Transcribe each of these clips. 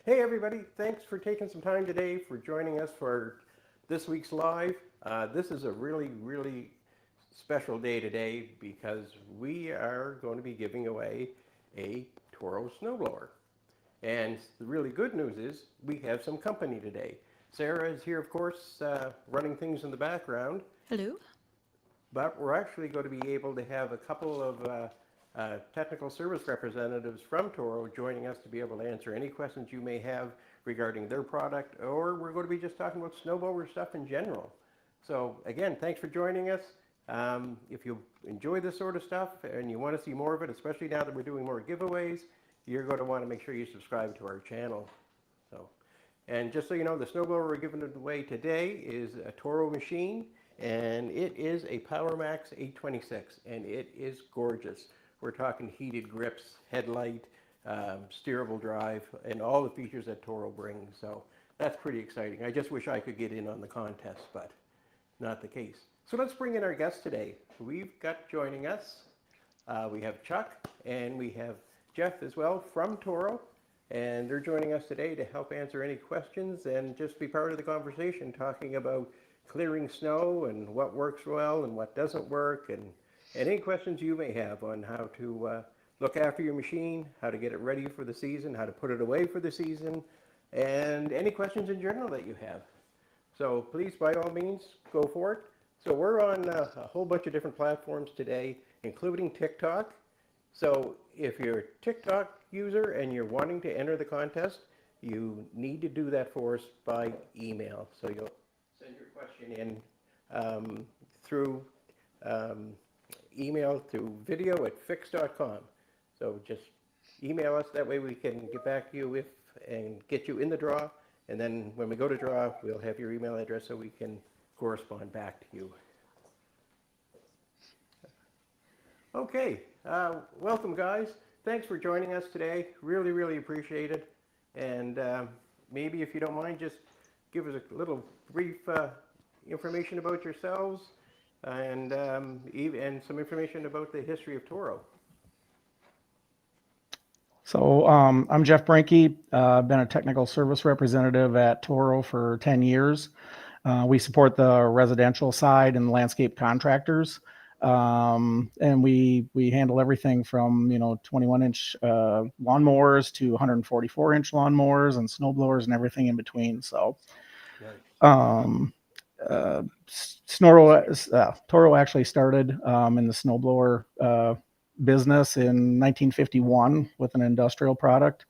Hey everybody, thanks for taking some time today for joining us for this week's live. This is a really special day today because we are going to be giving away a Toro snowblower. And the really good news is we have some company today. Sarah is here, of course, running things in the background. Hello. But we're actually going to be able to have a couple of technical service representatives from Toro joining us to be able to answer any questions you may have regarding their product, or we're going to be just talking about snowblower stuff in general. So again, thanks for joining us. If you enjoy this sort of stuff and you want to see more of it, especially now that we're doing more giveaways, you're going to want to make sure you subscribe to our channel. And just so you know, the snowblower we're giving away today is a Toro machine, and it is a Power Max 826, and it is gorgeous. We're talking heated grips, headlight, steerable drive, and all the features that Toro brings. So that's pretty exciting. I just wish I could get in on the contest, but not the case. So let's bring in our guest today. We've got joining us, we have Chuck and we have Jeff as well from Toro. And they're joining us today to help answer any questions and just be part of the conversation, talking about clearing snow and what works well and what doesn't work, and any questions you may have on how to look after your machine, how to get it ready for the season, how to put it away for the season, and any questions in general that you have. So please, by all means, go for it. So we're on a whole bunch of different platforms today, including TikTok. So if you're a TikTok user and you're wanting to enter the contest, you need to do that for us by email. So you'll send your question in through email through video@fix.com. So just email us, that way we can get back to you and get you in the draw. And then when we go to draw, we'll have your email address so we can correspond back to you. Okay, welcome guys. Thanks for joining us today. Really appreciate it. And maybe if you don't mind, just give us a little brief information about yourselves and some information about the history of Toro. So I'm Jeff Brinke. I've been a technical service representative at Toro for 10 years. We support the residential side and landscape contractors. And we handle everything from 21-inch lawnmowers to 144-inch lawnmowers and snowblowers and everything in between. So Toro actually started in the snowblower business in 1951 with an industrial product.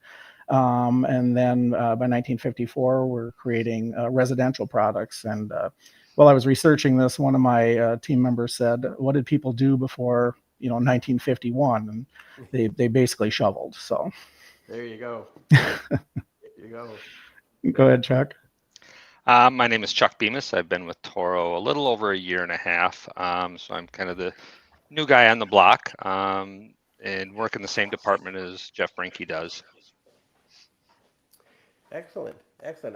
And then by 1954, we're creating residential products. And while I was researching this, one of my team members said, "What did people do before 1951?" And they basically shoveled. So there you go. There you go. Go ahead, Chuck. My name is Chuck Bemis. I've been with Toro a little over a year and a half. So I'm kind of the new guy on the block and work in the same department as Jeff Brinke does. Excellent.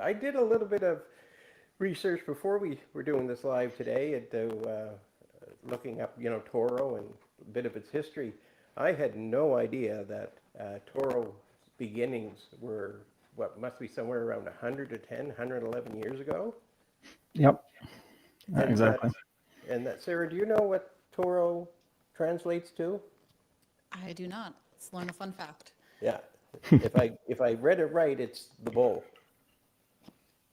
I did a little bit of research before we were doing this live today at looking up, Toro and a bit of its history. I had no idea that Toro's beginnings were what must be somewhere around 110, 111 years ago. Yep. Exactly. Sarah, do you know what Toro translates to? I do not. Let's learn a fun fact. Yeah. If I read it right, it's the bull.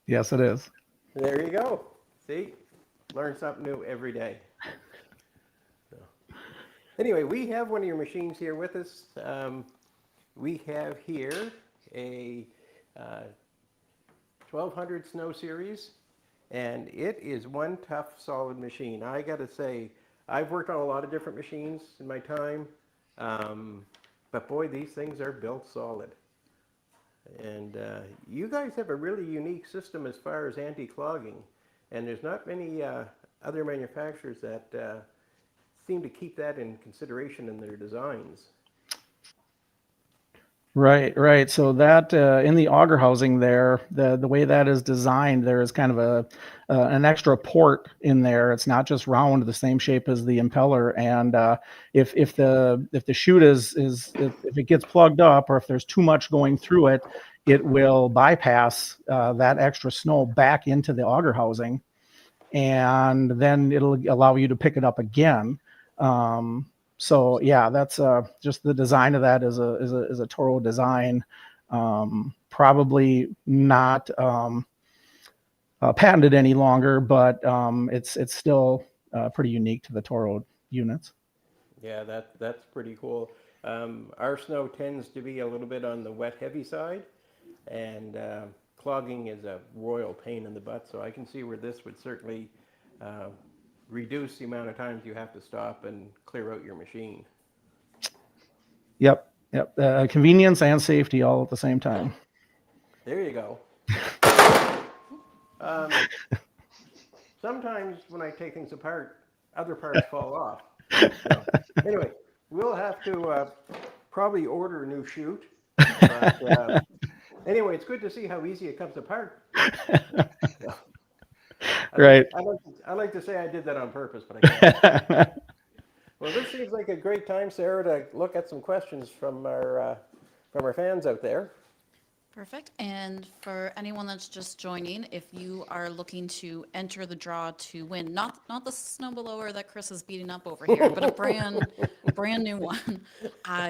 Yes, it is. There you go. See, learn something new every day. So, anyway, we have one of your machines here with us. We have here a 1200 Snow Series, and it is one tough, solid machine. I got to say, I've worked on a lot of different machines in my time, but boy, these things are built solid. And you guys have a really unique system as far as anti-clogging, and there's not many other manufacturers that seem to keep that in consideration in their designs. Right. So that in the auger housing there, the way that is designed, there is kind of an extra port in there. It's not just round, the same shape as the impeller. And if the chute if it gets plugged up, or if there's too much going through it, it will bypass that extra snow back into the auger housing, and then it'll allow you to pick it up again. So yeah, that's just the design of that is a Toro design. Probably not patented any longer, but it's still pretty unique to the Toro units. Yeah, that's pretty cool. Our snow tends to be a little bit on the wet, heavy side, and clogging is a royal pain in the butt. So I can see where this would certainly uh, reduce the amount of times you have to stop and clear out your machine. Yep, yep. Convenience and safety all at the same time. There you go. Um, Sometimes when I take things apart, other parts fall off. So, anyway, we'll have to probably order a new chute. But anyway, it's good to see how easy it comes apart. Right. I like to say I did that on purpose, but I can't. Well, this seems like a great time, Sarah, to look at some questions from our fans out there. Perfect. And for anyone that's just joining, if you are looking to enter the draw to win, not the snowblower that Chris is beating up over here, but a brand new one,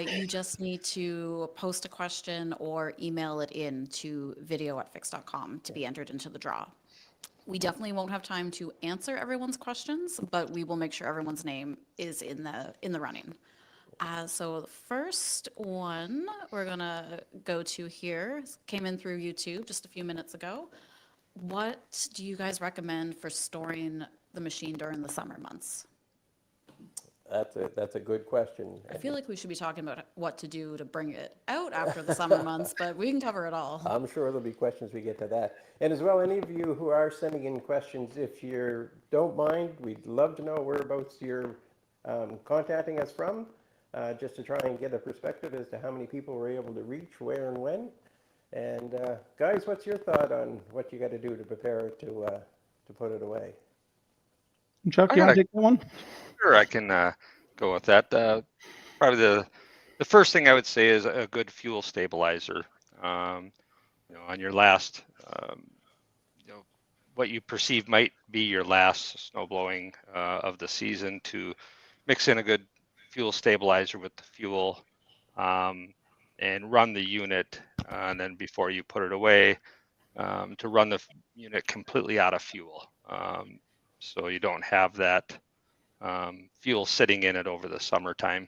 you just need to post a question or email it in to video@fix.com to be entered into the draw. We definitely won't have time to answer everyone's questions, but we will make sure everyone's name is in the running. So the first one we're gonna go to here came in through YouTube just a few minutes ago. What do you guys recommend for storing the machine during the summer months? That's a good question. I feel like we should be talking about what to do to bring it out after the summer months, but we can cover it all. I'm sure there'll be questions we get to that. And as well, any of you who are sending in questions, if you don't mind, we'd love to know whereabouts you're contacting us from, just to try and get a perspective as to how many people we're able to reach, where and when. And guys, what's your thought on what you got to do to prepare to put it away? Chuck, you want to take that one? Sure, I can go with that. Probably the first thing I would say is a good fuel stabilizer. On your last, what you perceive might be your last snow blowing of the season, to mix in a good fuel stabilizer with the fuel, and run the unit, and then before you put it away, to run the unit completely out of fuel, so you don't have that fuel sitting in it over the summertime.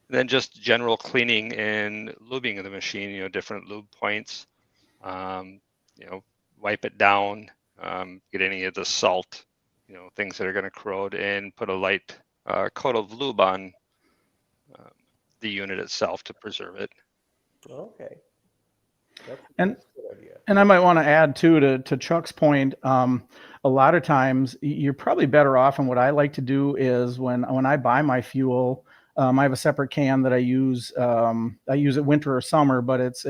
Then just general cleaning and lubing of the machine, different lube points, wipe it down, get any of the salt, things that are going to corrode, and put a light coat of lube on the unit itself to preserve it. Okay. That's And a good idea. And I might want to add too to Chuck's point. A lot of times you're probably better off. And what I like to do is when I buy my fuel, I have a separate can that I use. I use it winter or summer, but it's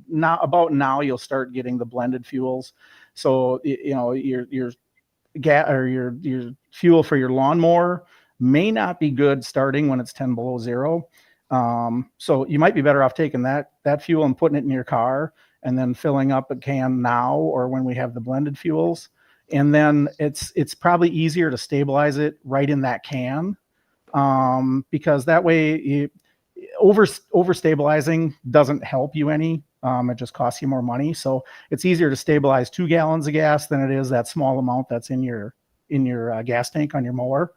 not about now. You'll start getting the blended fuels. So your gas or your fuel for your lawnmower may not be good starting when it's 10 below zero. So you might be better off taking that fuel and putting it in your car, and then filling up a can now or when we have the blended fuels. And then it's probably easier to stabilize it right in that can, because that way over stabilizing doesn't help you any. It just costs you more money. So it's easier to stabilize 2 gallons of gas than it is that small amount that's in your gas tank on your mower.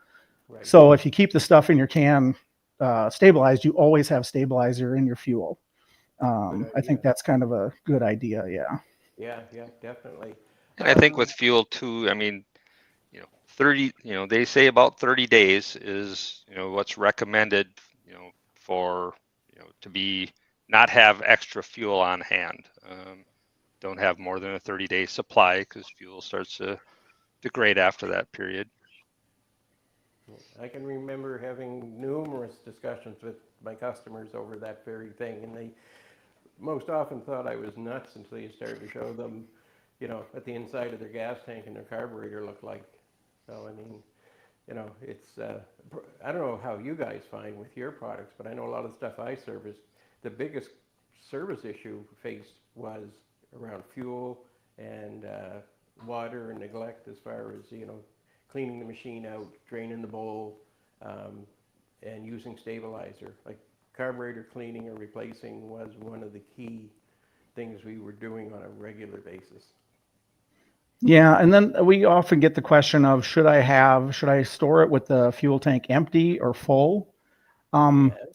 Right. So if you keep the stuff in your can stabilized, you always have stabilizer in your fuel. I think that's kind of a good idea. Yeah. Yeah, definitely. And I think with fuel too, 30, they say about 30 days is, what's recommended, for, to be, not have extra fuel on hand. Don't have more than a 30-day supply, because fuel starts to degrade after that period. I can remember having numerous discussions with my customers over that very thing, and they most often thought I was nuts until you started to show them, what the inside of their gas tank and their carburetor looked like. So, I mean, it's, I don't know how you guys find with your products, but I know a lot of the stuff I service, the biggest service issue faced was around fuel and water and neglect as far as, cleaning the machine out, draining the bowl, and using stabilizer. Like carburetor cleaning or replacing was one of the key things we were doing on a regular basis. Yeah, and then we often get the question of should I store it with the fuel tank empty or full? Um, Yeah.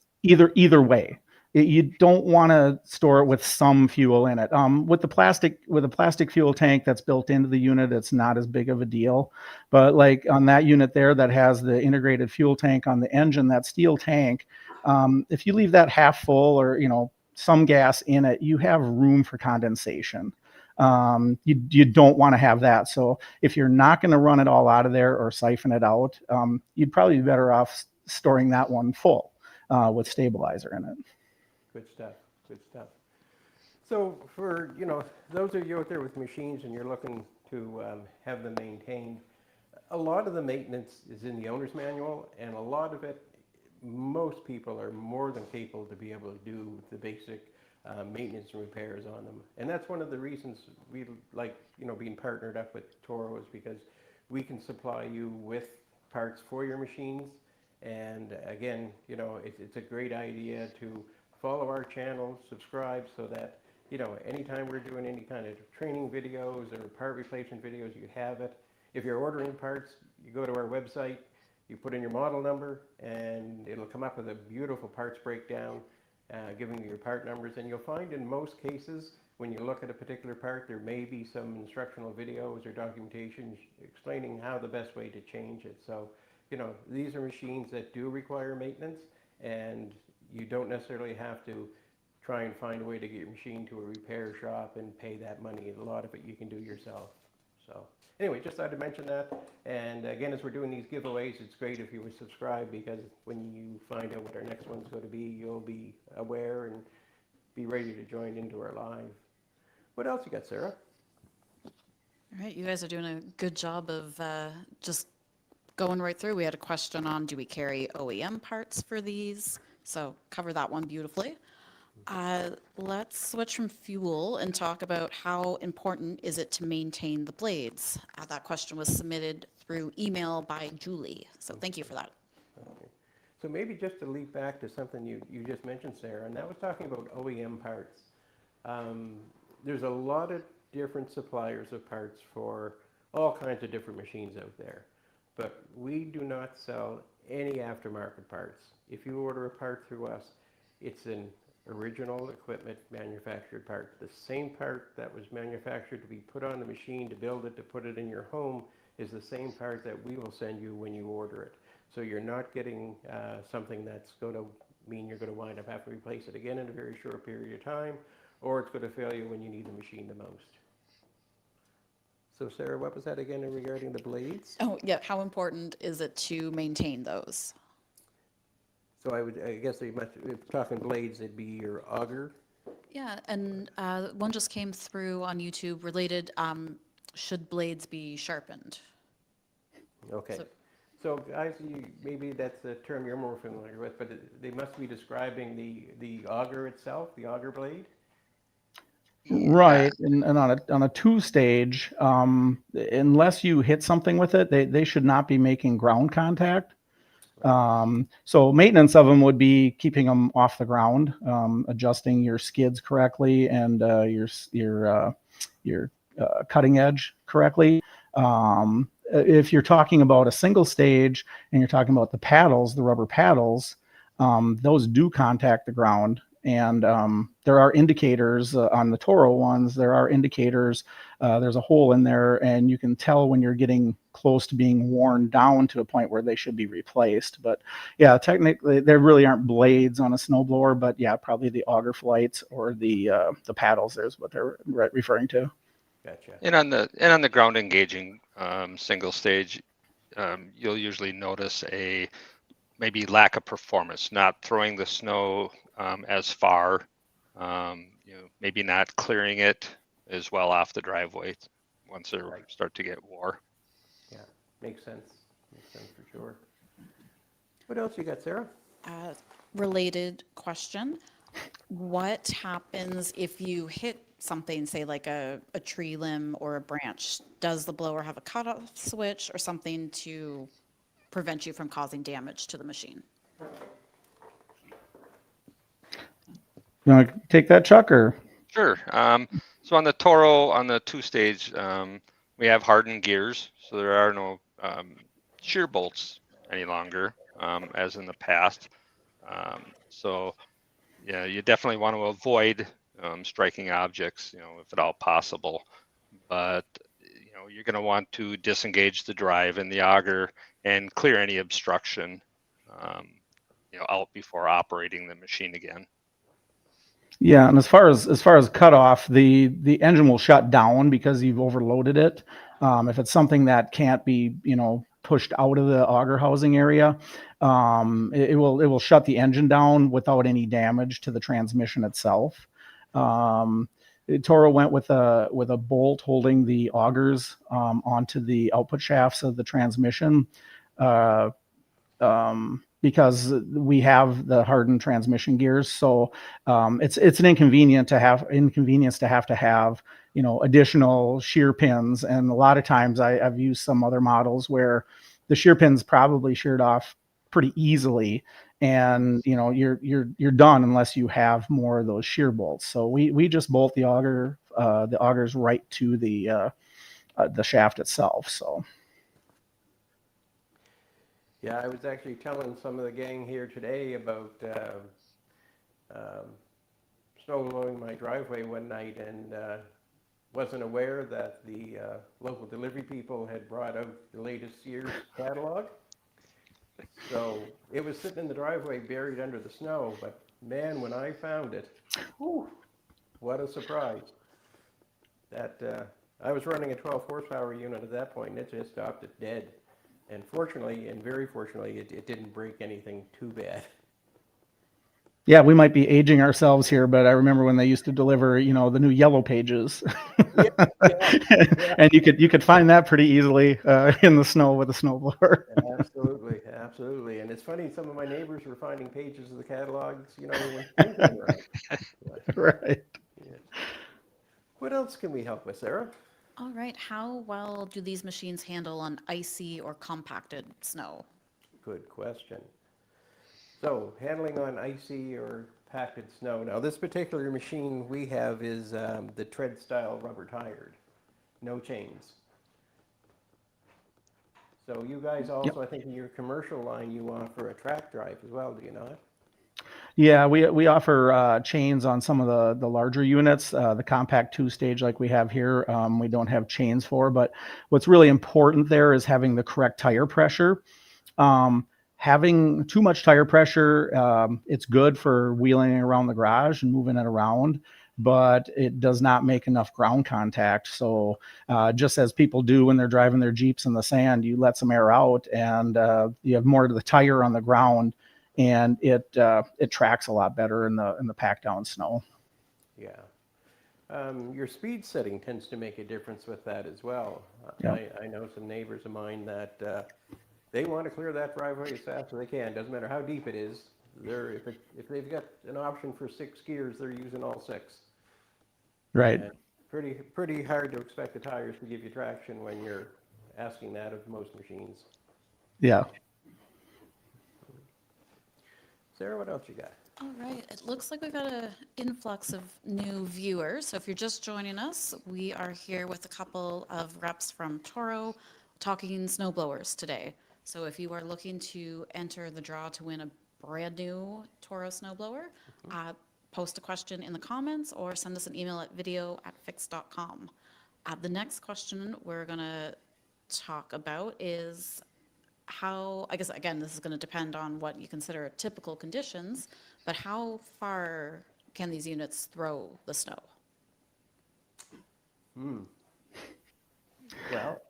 either way. You don't want to store it with some fuel in it. With a plastic fuel tank that's built into the unit, it's not as big of a deal. But like on that unit there that has the integrated fuel tank on the engine, that steel tank, if you leave that half full or some gas in it, you have room for condensation. You don't want to have that. So if you're not going to run it all out of there or siphon it out, you'd probably be better off storing that one full with stabilizer in it. Good stuff, good stuff. So for, those of you out there with machines and you're looking to have them maintained, a lot of the maintenance is in the owner's manual, and a lot of it, most people are more than capable to be able to do the basic maintenance and repairs on them. And that's one of the reasons we like, being partnered up with Toro, is because we can supply you with parts for your machines. And again, it's a great idea to follow our channel, subscribe, so that, anytime we're doing any kind of training videos or part replacement videos, you have it. If you're ordering parts, you go to our website, you put in your model number, and it'll come up with a beautiful parts breakdown, giving you your part numbers. And you'll find in most cases, when you look at a particular part, there may be some instructional videos or documentation explaining how the best way to change it. So, these are machines that do require maintenance, and you don't necessarily have to try and find a way to get your machine to a repair shop and pay that money. A lot of it you can do yourself. So anyway, just thought to mention that. And again, as we're doing these giveaways, it's great if you would subscribe, because when you find out what our next one's going to be, you'll be aware and be ready to join into our live. What else you got, Sarah? All right, you guys are doing a good job of just going right through. We had a question on, do we carry OEM parts for these? So cover that one beautifully. Let's switch from fuel and talk about how important is it to maintain the blades. That question was submitted through email by Julie. So thank you for that. Okay. So maybe just to leap back to something you just mentioned, Sarah, and that was talking about OEM parts. There's a lot of different suppliers of parts for all kinds of different machines out there, but we do not sell any aftermarket parts. If you order a part through us, it's an original equipment manufactured part. The same part that was manufactured to be put on the machine, to build it, to put it in your home, is the same part that we will send you when you order it. So you're not getting something that's going to mean you're going to wind up having to replace it again in a very short period of time, or it's going to fail you when you need the machine the most. So Sarah, what was that again regarding the blades? Oh, yeah. How important is it to maintain those? So I guess if talking blades, it'd be your auger. Yeah, and one just came through on YouTube related, should blades be sharpened? Okay. So guys, maybe that's a term you're more familiar with, but they must be describing the auger itself, the auger blade. Right, and on a two-stage, unless you hit something with it, they should not be making ground contact. So maintenance of them would be keeping them off the ground, adjusting your skids correctly and your cutting edge correctly. If you're talking about a single stage and you're talking about the paddles, the rubber paddles, those do contact the ground. And there are indicators on the Toro ones. There are indicators. There's a hole in there, and you can tell when you're getting close to being worn down to a point where they should be replaced. But yeah, technically, there really aren't blades on a snowblower. But yeah, probably the auger flights or the paddles. There's what they're referring to. Gotcha. And on the ground engaging single stage, you'll usually notice a maybe lack of performance, not throwing the snow as far, maybe not clearing it as well off the driveway once they start to get wore. Yeah, makes sense. Makes sense for sure. What else you got, Sarah? Related question. What happens if you hit something, say like a tree limb or a branch? Does the blower have a cutoff switch or something to prevent you from causing damage to the machine? You want to take that, Chuck, or? Sure. So on the Toro, on the two-stage, we have hardened gears, so there are no shear bolts any longer, as in the past. So yeah, you definitely want to avoid striking objects, if at all possible. But you're going to want to disengage the drive and the auger and clear any obstruction, out before operating the machine again. Yeah, and as far as cutoff, the engine will shut down because you've overloaded it. If it's something that can't be, pushed out of the auger housing area, it will shut the engine down without any damage to the transmission itself. Toro went with a bolt holding the augers onto the output shafts of the transmission. Because we have the hardened transmission gears, so it's an inconvenience to have additional shear pins. And a lot of times I've used some other models where the shear pins probably sheared off pretty easily, and you're done unless you have more of those shear bolts. So we just bolt the augers right to the shaft itself. So. Yeah, I was actually telling some of the gang here today about snow blowing my driveway one night, and wasn't aware that the local delivery people had brought out the latest Sears catalog. So it was sitting in the driveway buried under the snow, but man, when I found it, whew, what a surprise. That I was running a 12 horsepower unit at that point, and it just stopped it dead. And fortunately, and very fortunately, it didn't break anything too bad. Yeah, we might be aging ourselves here, but I remember when they used to deliver, the new yellow pages. Yeah. And you could find that pretty easily in the snow with a snowblower. Absolutely, absolutely. And it's funny, some of my neighbors were finding pages of the catalogs, when spring came around. But, Right. yeah. What else can we help with, Sarah? All right, how well do these machines handle on icy or compacted snow? Good question. So, handling on icy or packed snow. Now, this particular machine we have is the tread style rubber tired, no chains. So, you guys also, I think in your commercial line, you offer a track drive as well, do you not? Yeah, we offer chains on some of the larger units. The compact two stage like we have here, we don't have chains for. But what's really important there is having the correct tire pressure. Having too much tire pressure, it's good for wheeling it around the garage and moving it around, but it does not make enough ground contact. So just as people do when they're driving their Jeeps in the sand, you let some air out, and you have more of the tire on the ground, and it tracks a lot better in the packed down snow. Yeah. Your speed setting tends to make a difference with that as well. Yeah. I know some neighbors of mine that they want to clear that driveway as fast as they can. Doesn't matter how deep it is. If they've got an option for 6 gears, they're using all 6. Right. And pretty hard to expect the tires to give you traction when you're asking that of most machines. Yeah. Sarah, what else you got? All right, it looks like we've got an influx of new viewers. So if you're just joining us, we are here with a couple of reps from Toro talking snowblowers today. So if you are looking to enter the draw to win a brand new Toro snowblower, post a question in the comments or send us an email at video@fix.com. The next question we're going to talk about is how, I guess, again, this is going to depend on what you consider typical conditions, but how far can these units throw the snow? Well,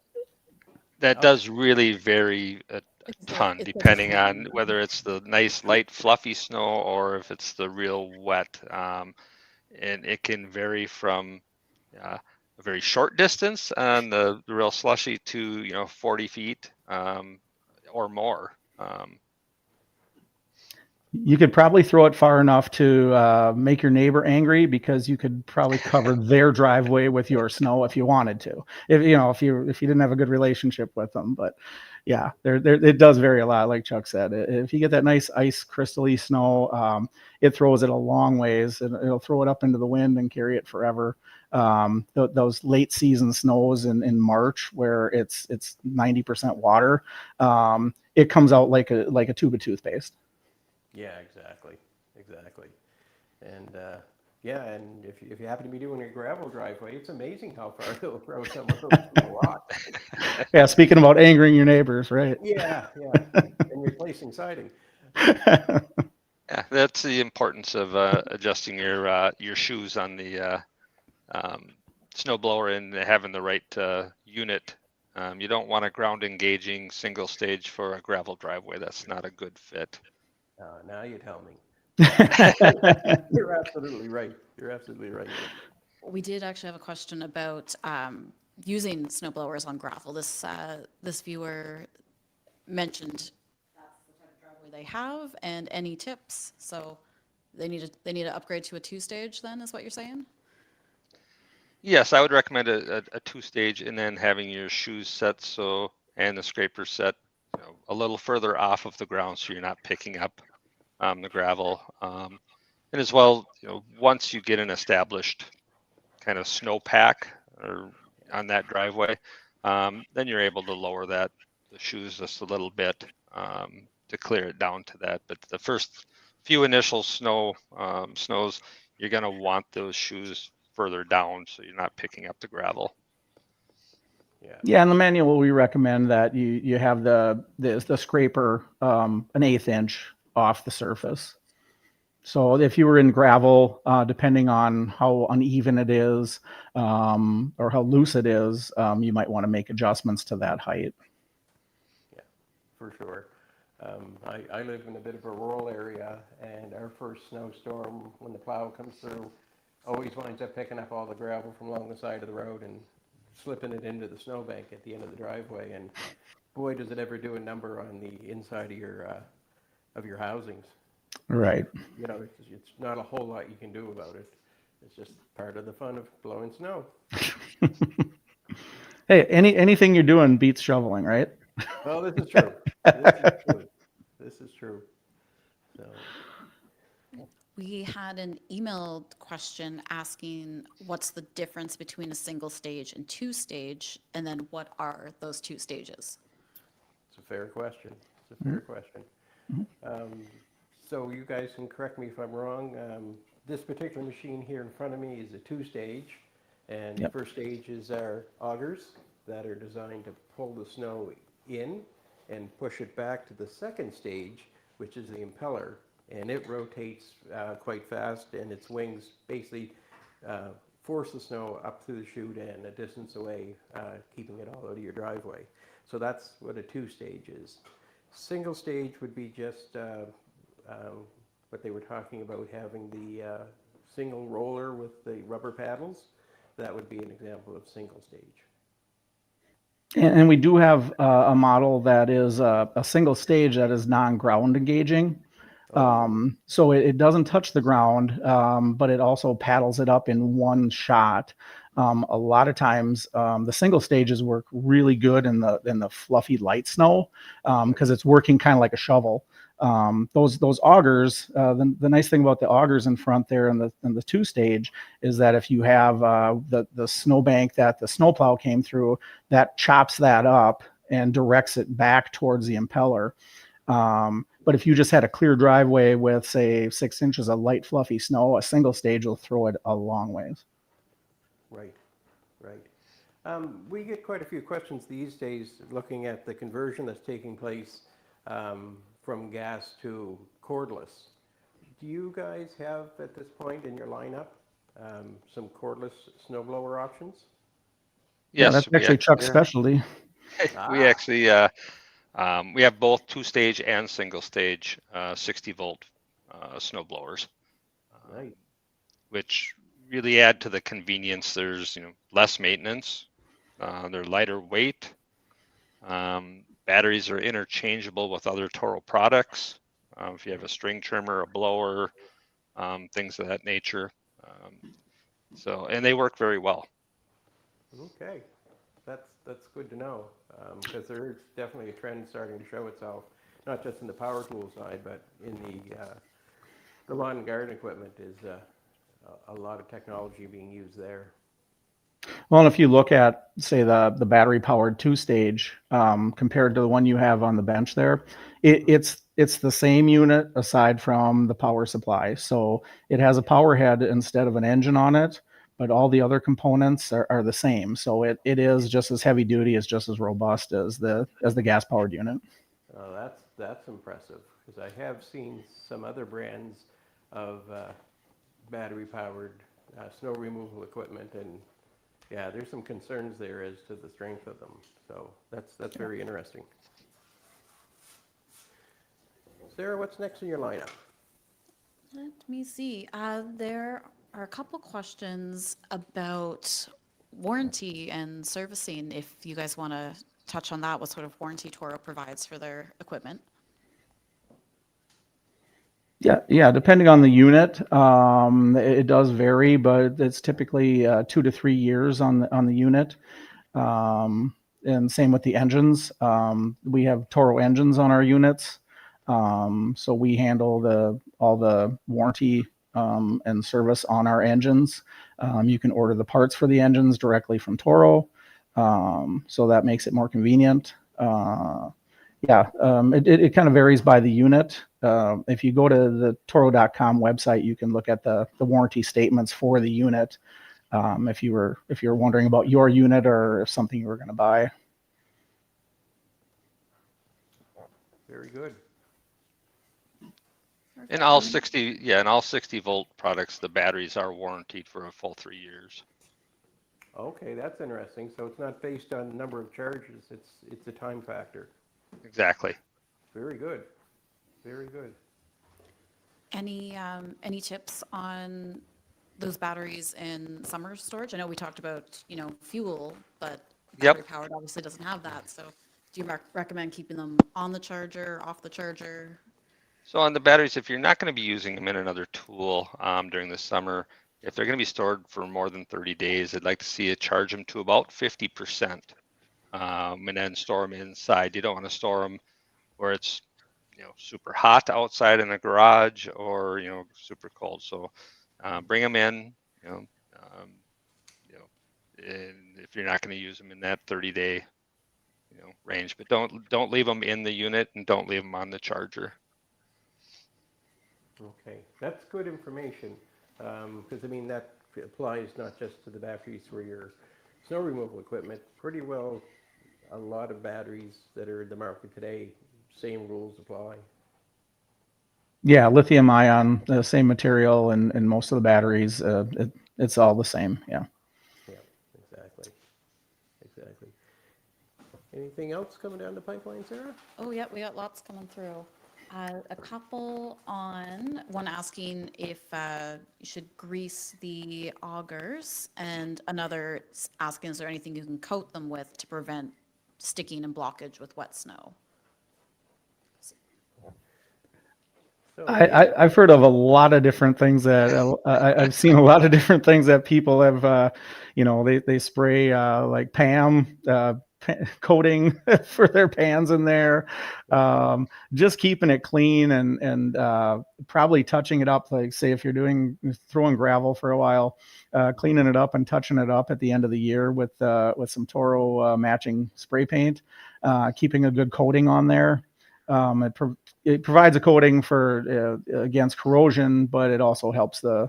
That does really vary a ton, It's a depending ton. on whether it's the nice, light, fluffy snow or if it's the real wet. And it can vary from a very short distance on the real slushy to 40 feet or more. You could probably throw it far enough to make your neighbor angry, because you could probably cover their driveway with your snow if you wanted to. If you didn't have a good relationship with them, but yeah, it does vary a lot. Like Chuck said, if you get that nice ice crystally snow, it throws it a long ways, and it'll throw it up into the wind and carry it forever. Those late season snows in March, where it's 90% water, it comes out like a tube of toothpaste. Yeah, exactly. And yeah, and if you happen to be doing a gravel driveway, it's amazing how far they'll throw some of those little rocks. Yeah, speaking about angering your neighbors, right? Yeah, and replacing siding. Yeah, that's the importance of adjusting your shoes on the snowblower and having the right unit. You don't want a ground engaging single stage for a gravel driveway. That's not a good fit. Now you tell me. You're absolutely right. We did actually have a question about using snowblowers on gravel. This viewer mentioned that's the type of driveway they have, and any tips. So they need to upgrade to a 2-stage. Then is what you're saying? Yes, I would recommend a 2-stage, and then having your shoes set and the scraper set, a little further off of the ground, so you're not picking up the gravel. And as well, once you get an established kind of snowpack or on that driveway, then you're able to lower the shoes just a little bit to clear it down to that. But the first few initial snows, you're going to want those shoes further down so you're not picking up the gravel. Yeah, in the manual we recommend that you have the scraper an 1/8 inch off the surface. So if you were in gravel, depending on how uneven it is or how loose it is, you might want to make adjustments to that height. Yeah, for sure. I live in a bit of a rural area, and our first snowstorm, when the plow comes through, always winds up picking up all the gravel from along the side of the road and slipping it into the snowbank at the end of the driveway. And boy, does it ever do a number on the inside of your housings. Right. It's not a whole lot you can do about it. It's just part of the fun of blowing snow. Hey, anything you're doing beats shoveling, right? Well, this is true. This is true. So, We had an emailed question asking what's the difference between a single stage and 2-stage, and then what are those 2 stages? it's a fair question. So you guys can correct me if I'm wrong. This particular machine here in front of me is a 2-stage, and the first stage is our augers that are designed to pull the snow in and push it back to the second stage, which is the impeller, and it rotates quite fast, and its wings basically force the snow up through the chute and a distance away, keeping it all out of your driveway. So that's what a 2-stage is. Single stage would be just what they were talking about, having the single roller with the rubber paddles. That would be an example of single stage. And we do have a model that is a single stage that is non-ground engaging. So it doesn't touch the ground, but it also paddles it up in one shot. A lot of times, the single stages work really good in the fluffy light snow because it's working kind of like a shovel. Those augers, the nice thing about the augers in front there and the 2-stage is that if you have the snowbank that the snowplow came through, that chops that up and directs it back towards the impeller. But if you just had a clear driveway with, say, 6 inches of light fluffy snow, a single stage will throw it a long ways. Right. We get quite a few questions these days looking at the conversion that's taking place from gas to cordless. Do you guys have at this point in your lineup some cordless snowblower options? Yes, Yeah, that's actually Chuck's specialty. We actually we have both 2-stage and single stage 60-volt snowblowers, Right. which really add to the convenience. There's less maintenance. They're lighter weight. Batteries are interchangeable with other Toro products. if you have a string trimmer, a blower, things of that nature. And they work very well. Okay, that's good to know, because there is definitely a trend starting to show itself, not just in the power tool side, but in the lawn and garden equipment is a lot of technology being used there. Well, and if you look at, say, the battery powered two stage compared to the one you have on the bench there, it's the same unit aside from the power supply. So it has a power head instead of an engine on it, but all the other components are the same. So it is just as heavy duty, it's just as robust as the gas powered unit. That's impressive, because I have seen some other brands of battery powered snow removal equipment, and yeah, there's some concerns there as to the strength of them. So that's very interesting. Sarah, what's next in your lineup? Let me see. There are a couple questions about warranty and servicing, if you guys want to touch on that, what sort of warranty Toro provides for their equipment. Yeah. Depending on the unit, it does vary, but it's typically 2 to 3 years on the unit. And same with the engines. We have Toro engines on our units, so we handle all the warranty and service on our engines. You can order the parts for the engines directly from Toro, so that makes it more convenient. It kind of varies by the unit. If you go to the Toro.com website, you can look at the warranty statements for the unit. If you're wondering about your unit or if something you were going to buy. Very good. In all 60 volt products, the batteries are warranted for a full 3 years. Okay, that's interesting. So it's not based on the number of charges, it's a time factor. Exactly. Very good. Very good. Any tips on those batteries in summer storage? I know we talked about, fuel, but battery powered obviously doesn't have that. So do you recommend keeping them on the charger, off the charger? So on the batteries, if you're not going to be using them in another tool during the summer, if they're going to be stored for more than 30 days, I'd like to see you charge them to about 50%, and then store them inside. You don't want to store them where it's super hot outside in the garage or super cold. So bring them in, and if you're not going to use them in that 30-day range, but don't leave them in the unit and don't leave them on the charger. Okay, that's good information, because that applies not just to the batteries for your snow removal equipment. Pretty well, a lot of batteries that are in the market today, same rules apply. Yeah, lithium ion, the same material, and most of the batteries, it's all the same. Yeah. Yeah, exactly. Anything else coming down the pipeline, Sarah? Oh, yeah, we got lots coming through. A couple one asking if you should grease the augers, and another asking, is there anything you can coat them with to prevent sticking and blockage with wet snow? So, I've heard of a lot of different things that I've seen a lot of different things that people have, they spray like PAM coating for their pans in there, just keeping it clean and probably touching it up. Like say if you're throwing gravel for a while, cleaning it up and touching it up at the end of the year with some Toro matching spray paint, keeping a good coating on there. It provides a coating for against corrosion, but it also helps the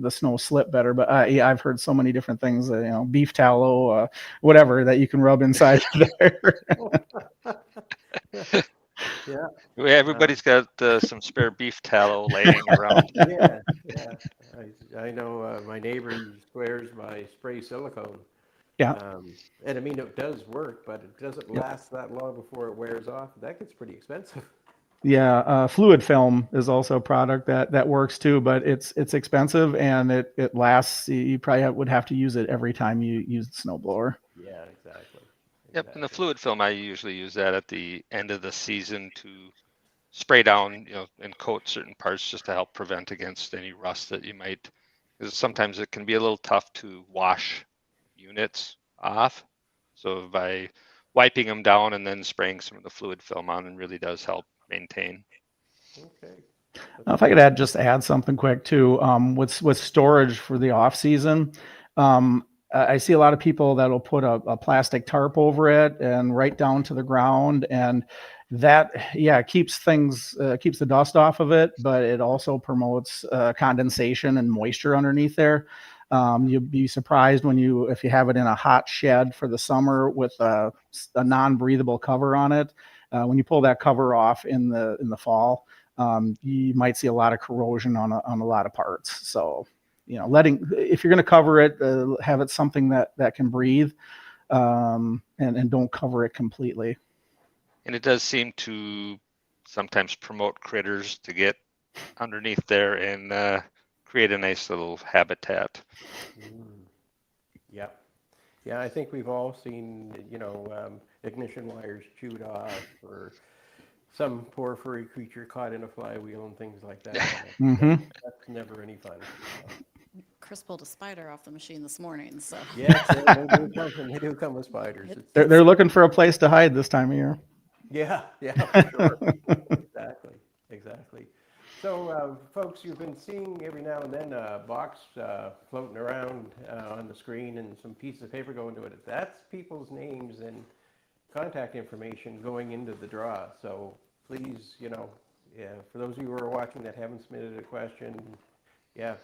snow slip better. But I've heard so many different things, beef tallow, whatever that you can rub inside there. yeah. Everybody's got some spare beef tallow laying around. Yeah. I know my neighbor swears by spray silicone. Yeah. And it does work, but it doesn't last that long before it wears off. That gets pretty expensive. Yeah, fluid film is also a product that works too, but it's expensive and it lasts. You probably would have to use it every time you use the snowblower. Yeah, exactly. Yep, and the fluid film, I usually use that at the end of the season to spray down, and coat certain parts just to help prevent against any rust that you might, because sometimes it can be a little tough to wash units off. So by wiping them down and then spraying some of the fluid film on, it really does help maintain. Okay. If I could add something quick too, with storage for the off season, I see a lot of people that'll put a plastic tarp over it and right down to the ground, and that keeps keeps the dust off of it, but it also promotes condensation and moisture underneath there. You'd be surprised if you have it in a hot shed for the summer with a non-breathable cover on it. When you pull that cover off in the fall, you might see a lot of corrosion on a lot of parts. So, if you're going to cover it, have it something that can breathe, and don't cover it completely. And it does seem to sometimes promote critters to get underneath there and create a nice little habitat. Yeah. Yeah, I think we've all seen, ignition wires chewed off, or some poor furry creature caught in a flywheel and things like that. Mm-hmm. That's never any fun. Chris pulled a spider off the machine this morning, so. Yes, they do come with spiders. They're looking for a place to hide this time of year. Yeah, for sure. Exactly. So, folks, you've been seeing every now and then a box floating around on the screen and some piece of paper going to it. That's people's names and contact information going into the draw. So please, for those of you who are watching that haven't submitted a question,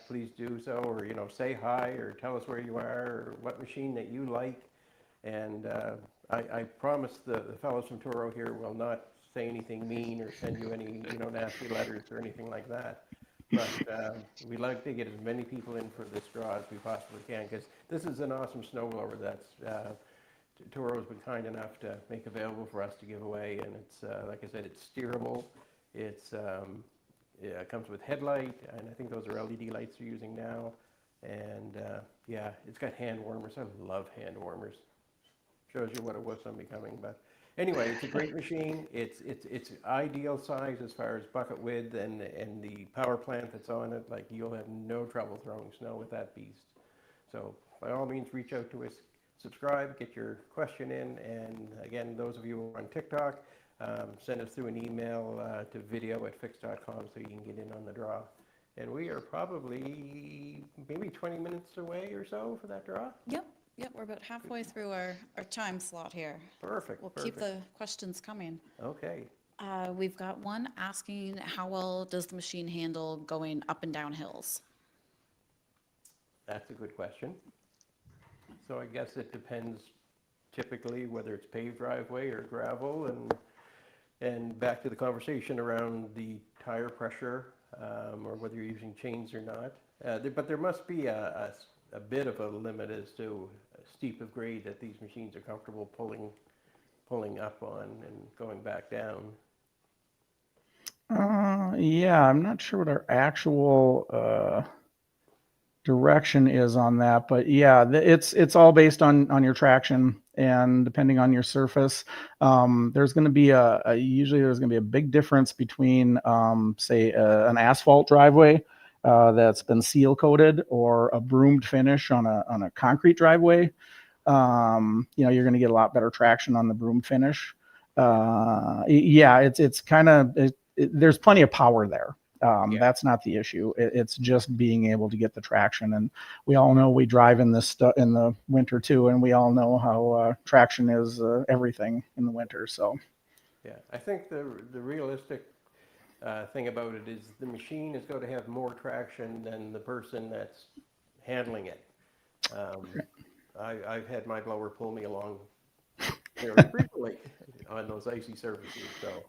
please do so, or, say hi, or tell us where you are, or what machine that you like. And I promise the fellows from Toro here will not say anything mean or send you any, nasty letters or anything like that. But we'd like to get as many people in for this draw as we possibly can, because this is an awesome snowblower that's Toro's been kind enough to make available for us to give away, and it's like I said, it's steerable. It comes with headlight, and I think those are LED lights they're using now. And it's got hand warmers. I love hand warmers. Shows you what it was on becoming. But anyway, it's a great machine. It's ideal size as far as bucket width, and the power plant that's on it. Like, you'll have no trouble throwing snow with that beast. So by all means, reach out to us. Subscribe, get your question in, and again, those of you who are on TikTok, send us through an email to video@fix.com so you can get in on the draw. And we are probably maybe 20 minutes away or so for that draw. Yep, we're about halfway through our time slot here. Perfect. We'll keep the questions coming. Okay. We've got one asking, how well does the machine handle going up and down hills? That's a good question. So I guess it depends typically whether it's paved driveway or gravel, and back to the conversation around the tire pressure, or whether you're using chains or not. But there must be a bit of a limit as to steep of grade that these machines are comfortable pulling up on and going back down. I'm not sure what our actual direction is on that, but it's all based on your traction, and depending on your surface, there's going to be usually there's going to be a big difference between say an asphalt driveway that's been seal coated, or a broomed finish on a concrete driveway. You're going to get a lot better traction on the broom finish. It's kind of there's plenty of power there. That's not the issue. It's just being able to get the traction. And we all know we drive in this in the winter too, and we all know how traction is everything in the winter. So, I think the realistic thing about it is the machine is going to have more traction than the person that's handling it. I've had my blower pull me along very frequently on those icy surfaces. So,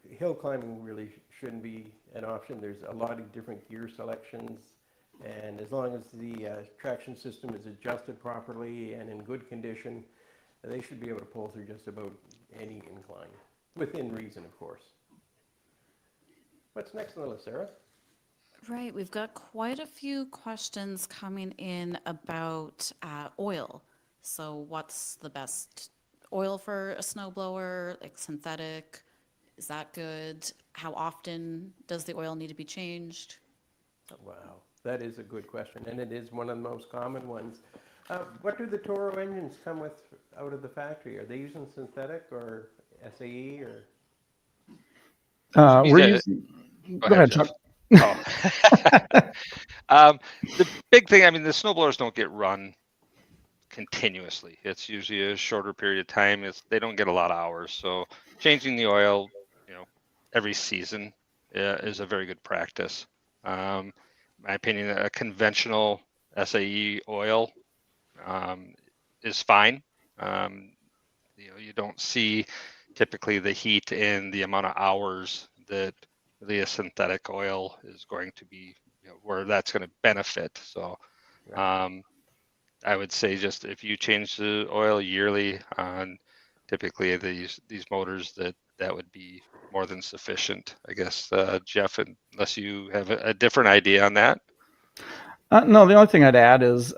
hill climbing really shouldn't be an option. There's a lot of different gear selections, and as long as the traction system is adjusted properly and in good condition, they should be able to pull through just about any incline, within reason, of course. What's next on the list, Sarah? Right, we've got quite a few questions coming in about oil. So what's the best oil for a snowblower, like synthetic, Is that good? How often does the oil need to be changed? Wow, that is a good question, and it is one of the most common ones. What do the Toro engines come with out of the factory? Are they using synthetic or SAE or? We're Yeah, using. go Go ahead, ahead, Jeff. Chuck. Oh. The big thing, I mean, the snowblowers don't get run continuously. It's usually a shorter period of time. They don't get a lot of hours. So changing the oil, every season is a very good practice. My opinion, a conventional SAE oil is fine. Um, you don't see typically the heat and the amount of hours that really a synthetic oil is going to be, where that's going to benefit. So I would say just if you change the oil yearly on typically these motors, that would be more than sufficient, I guess, Jeff, unless you have a different idea on that. No, the only thing I'd add is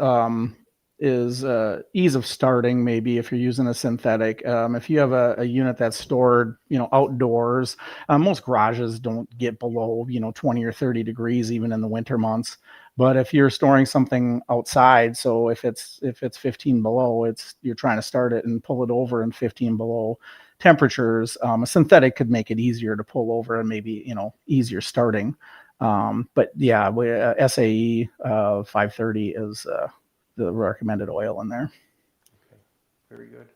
ease of starting. Maybe if you're using a synthetic, if you have a unit that's stored, outdoors, most garages don't get below 20 or 30 degrees even in the winter months. But if you're storing something outside, so if it's 15 below, you're trying to start it and pull it over in 15 below temperatures. A synthetic could make it easier to pull over and maybe easier starting. But yeah, SAE 530 is the recommended oil in there. Okay, very good.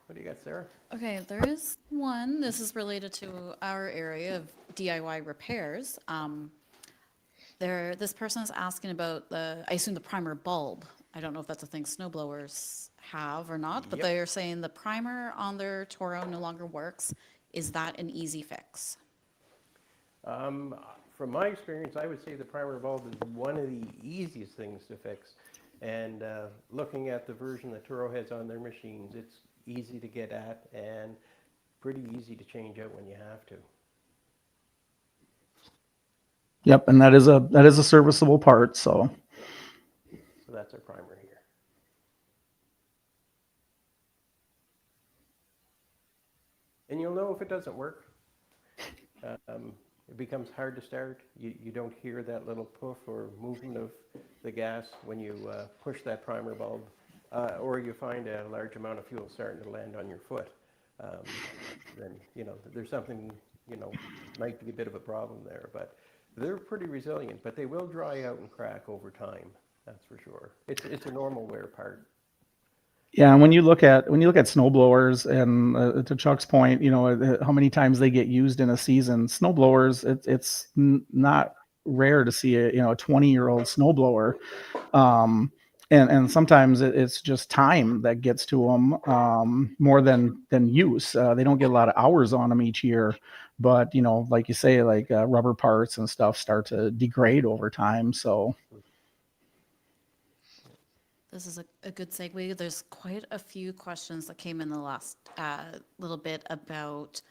What do you got, Sarah? Okay, there is one. This is related to our area of DIY repairs. This person is asking about I assume the primer bulb. I don't know if that's a thing snowblowers have or not, but Yep. they are saying the primer on their Toro no longer works. Is that an easy fix? From my experience, I would say the primer bulb is one of the easiest things to fix. And looking at the version that Toro has on their machines, it's easy to get at and pretty easy to change out when you have to. Yep, and that is a serviceable part. So So that's our primer here. And you'll know if it doesn't work. It becomes hard to start. You don't hear that little puff or movement of the gas when you push that primer bulb, or you find a large amount of fuel starting to land on your foot. Then there's something might be a bit of a problem there. But they're pretty resilient, but they will dry out and crack over time. That's for sure. It's a normal wear part. yeah, and when you look at snowblowers, and to Chuck's point, how many times they get used in a season. Snowblowers, it's not rare to see a 20-year-old snowblower. And sometimes it's just time that gets to them more than use. They don't get a lot of hours on them each year, but like you say, like rubber parts and stuff start to degrade over time. So This is a good segue. There's quite a few questions that came in the last little bit about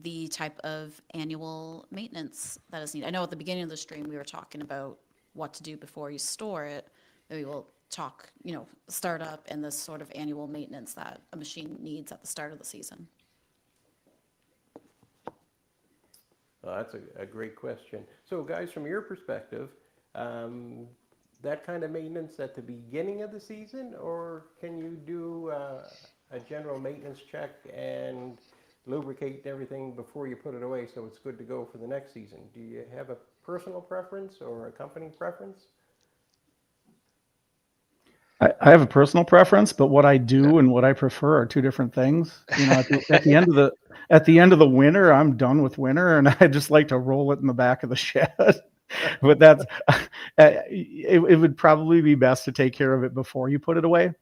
the type of annual maintenance that is needed. I know at the beginning of the stream, we were talking about what to do before you store it. Maybe we'll talk, startup and this sort of annual maintenance that a machine needs at the start of the season. That's a great question. So guys, from your perspective, that kind of maintenance at the beginning of the season, or can you do a general maintenance check and lubricate everything before you put it away so it's good to go for the next season? Do you have a personal preference or a company preference? I have a personal preference, but what I do and what I prefer are two different things. At the end of the winter, I'm done with winter, and I just like to roll it in the back of the shed. But that's it would probably be best to take care of it before you put it away,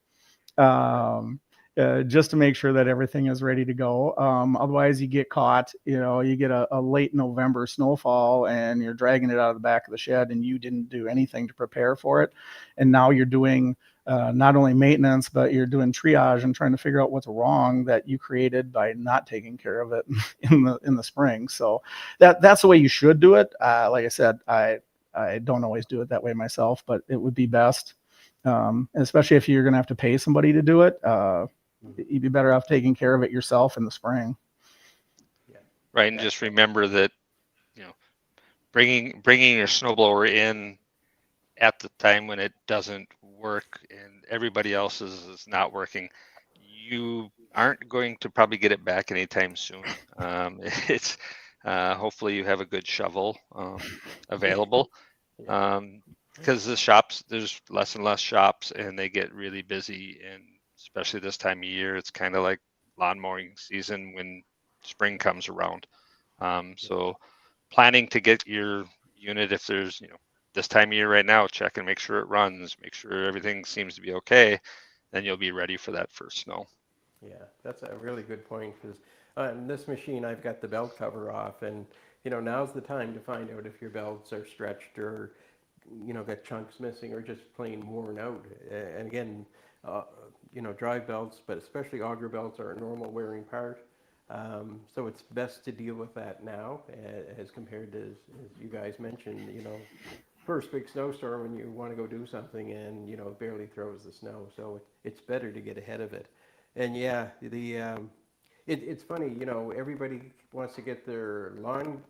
just to make sure that everything is ready to go. Otherwise, you get caught. You get a late November snowfall, and you're dragging it out of the back of the shed, and you didn't do anything to prepare for it, and now you're doing not only maintenance, but you're doing triage and trying to figure out what's wrong that you created by not taking care of it in the spring. So that's the way you should do it. Like I said, I don't always do it that way myself, but it would be best, especially if you're going to have to pay somebody to do it. you'd be better off taking care of it yourself in the spring. Right, and just remember that, you know, bringing your snowblower in at the time when it doesn't work and everybody else's is not working, you aren't going to probably get it back anytime soon. It's hopefully you have a good shovel available, because the shops, there's less and less shops and they get really busy, and especially this time of year, it's kind of like lawn mowing season when spring comes around. So planning to get your unit, if there's, you know, this time of year right now, check and make sure it runs, make sure everything seems to be okay, then you'll be ready for that first snow. Yeah, that's a really good point, because on this machine, I've got the belt cover off, and, you know, now's the time to find out if your belts are stretched or, you know, got chunks missing or just plain worn out. And again, you know, drive belts, but especially auger belts, are a normal wearing part. So it's best to deal with that now, as compared to, as you guys mentioned, you know, first big snowstorm and you want to go do something and, you know, it barely throws the snow. So it's better to get ahead of it. And yeah, it's funny, you know, everybody wants to get their lawn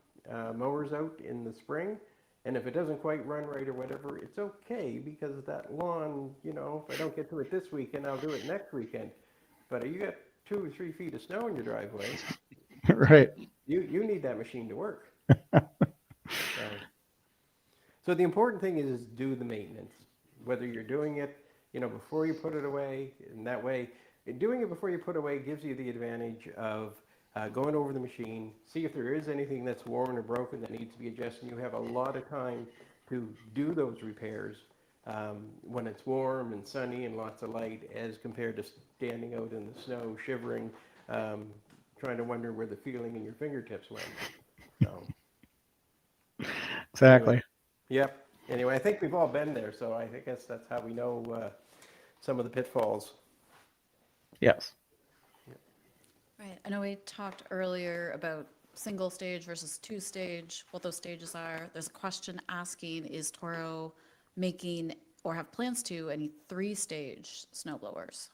mowers out in the spring. And if it doesn't quite run right or whatever, it's okay, because that lawn, you know, if I don't get to it this weekend, I'll do it next weekend. But you got 2 or 3 feet of snow in your driveway, Right. you need that machine to work. So the important thing is do the maintenance, whether you're doing it, you know, before you put it away. And that way, doing it before you put it away gives you the advantage of going over the machine, see if there is anything that's worn or broken that needs to be adjusted. You have a lot of time to do those repairs when it's warm and sunny and lots of light, as compared to standing out in the snow, shivering, trying to wonder where the feeling in your fingertips went. So, Exactly. anyway, yep. Anyway, I think we've all been there, so I guess that's how we know some of the pitfalls. Yes. Right. I know we talked earlier about single stage versus two stage, what those stages are. There's a question asking, is Toro making or have plans to any three-stage snow blowers?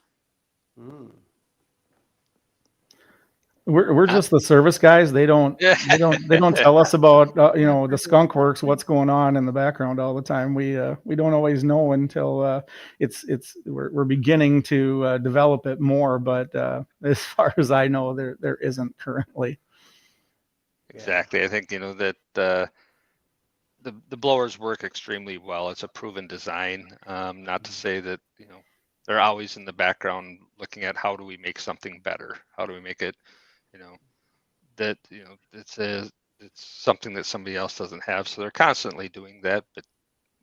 We're just the service guys. They don't tell us about you know, the skunk works, what's going on in the background all the time. We don't always know until we're beginning to develop it more. But as far as I know, there isn't currently. Exactly. I think, you know, that the blowers work extremely well. It's a proven design. Not to say that, you know, they're always in the background looking at how do we make something better? How do we make it, you know, that, you know, it's something that somebody else doesn't have. So they're constantly doing that, but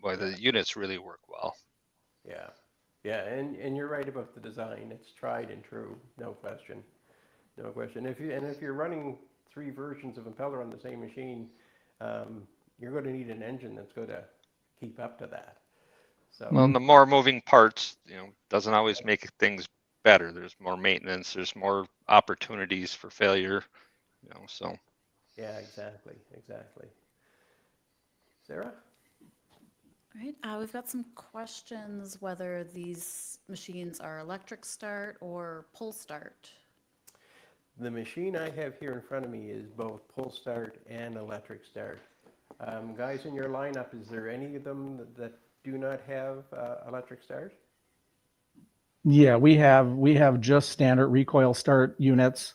boy, the units really work well. Yeah, yeah, and you're right about the design. It's tried and true, no question, no question. If you're running 3 versions of impeller on the same machine, you're going to need an engine that's going to keep up to that. So Well, and the more moving parts, you know, doesn't always make things better. There's more maintenance. There's more opportunities for failure. You know, so. yeah, exactly. Sarah? All right. We've got some questions whether these machines are electric start or pull start. The machine I have here in front of me is both pull start and electric start. Guys in your lineup, is there any of them that do not have electric start? Yeah, we have just standard recoil start units.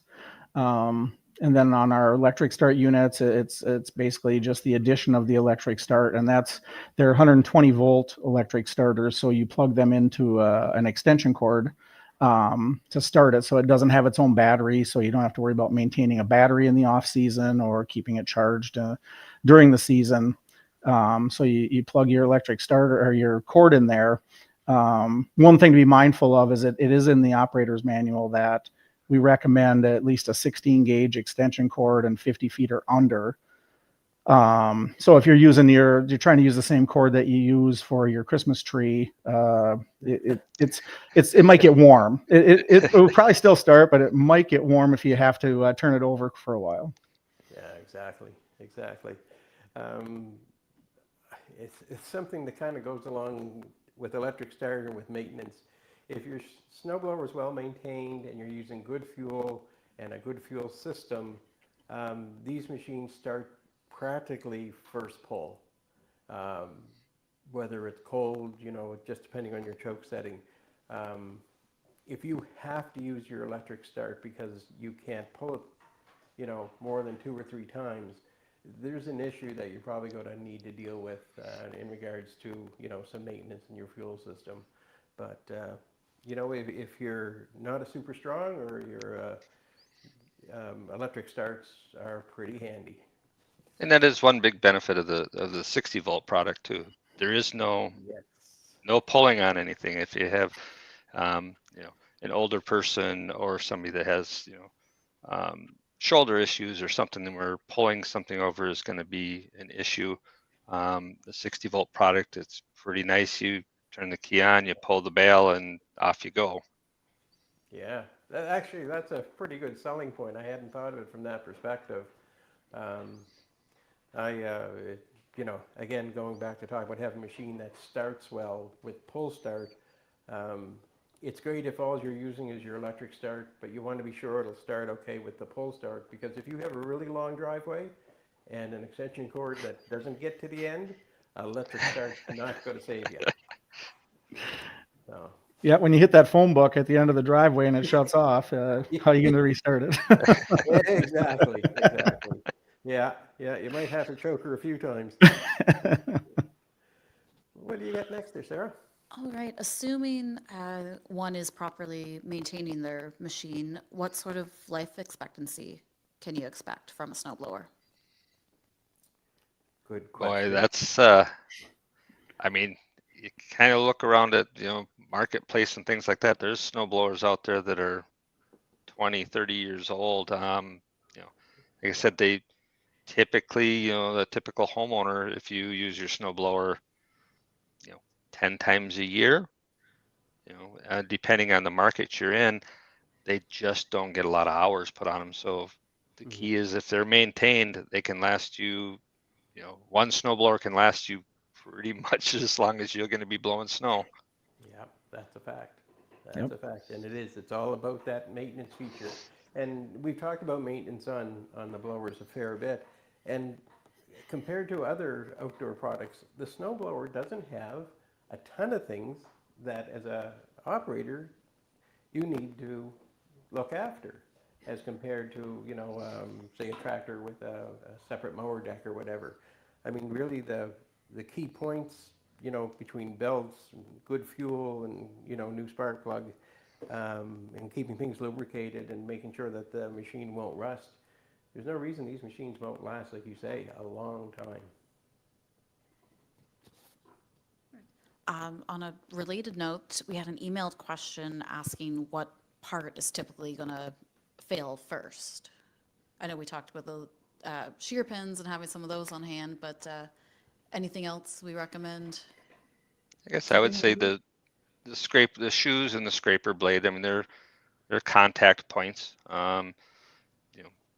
And then on our electric start units, it's basically just the addition of the electric start, and they're 120 volt electric starters. So you plug them into an extension cord to start it, so it doesn't have its own battery. So you don't have to worry about maintaining a battery in the off season or keeping it charged during the season. So you plug your electric starter or your cord in there. One thing to be mindful of is it is in the operator's manual that we recommend at least a 16 gauge extension cord and 50 feet or under. So if you're trying to use the same cord that you use for your Christmas tree, it might get warm. It will probably still start, but it might get warm if you have to turn it over for a while. Yeah, exactly. It's something that kind of goes along with electric start and with maintenance. if your snow blower is well maintained and you're using good fuel and a good fuel system, these machines start practically first pull. Um, whether it's cold, just depending on your choke setting. Um, if you have to use your electric start because you can't pull it, more than 2 or 3 times, there's an issue that you're probably going to need to deal with in regards to, some maintenance in your fuel system. But, if you're not a super strong or your electric starts are pretty handy. And that is one big benefit of the 60 volt product too. There is no Yes. pulling on anything. If you have an older person or somebody that has shoulder issues or something, then where pulling something over is going to be an issue. The 60 volt product, it's pretty nice. You turn the key on, you pull the bail, and off you go. Yeah, actually, that's a pretty good selling point. I hadn't thought of it from that perspective. Um, again, going back to talking about having a machine that starts well with pull start, it's great if all you're using is your electric start, but you want to be sure it'll start okay with the pull start, because if you have a really long driveway and an extension cord that doesn't get to the end, electric start's not going to save you. So. Yeah, when you hit that phone book at the end of the driveway and it shuts off, how are you going to restart it? Exactly. Yeah, you might have to choke her a few times. What do you got next there, Sarah? All right, assuming one is properly maintaining their machine, what sort of life expectancy can you expect from a snowblower? Good question. Boy, that's you kind of look around at marketplace and things like that. There's snow blowers out there that are 20, 30 years old. Like I said, they typically, the typical homeowner, if you use your snow blower 10 times a year, depending on the market you're in, they just don't get a lot of hours put on them. So the key is, if they're maintained, they can last you, one snowblower can last you pretty much as long as you're going to be blowing snow. Yeah, that's a fact. That's a fact, and it's all about that maintenance feature. And we've talked about maintenance on the blowers a fair bit, and compared to other outdoor products, the snowblower doesn't have a ton of things that, as a operator, you need to look after, as compared to, say a tractor with a separate mower deck or whatever. I mean, really the key points, between belts, good fuel, and, new spark plug, and keeping things lubricated and making sure that the machine won't rust. There's no reason these machines won't last, like you say, a long time. On a related note, we had an emailed question asking what part is typically going to fail first. I know we talked about the shear pins and having some of those on hand, but anything else we recommend? I guess I would say the shoes and the scraper blade. I mean, they're contact points.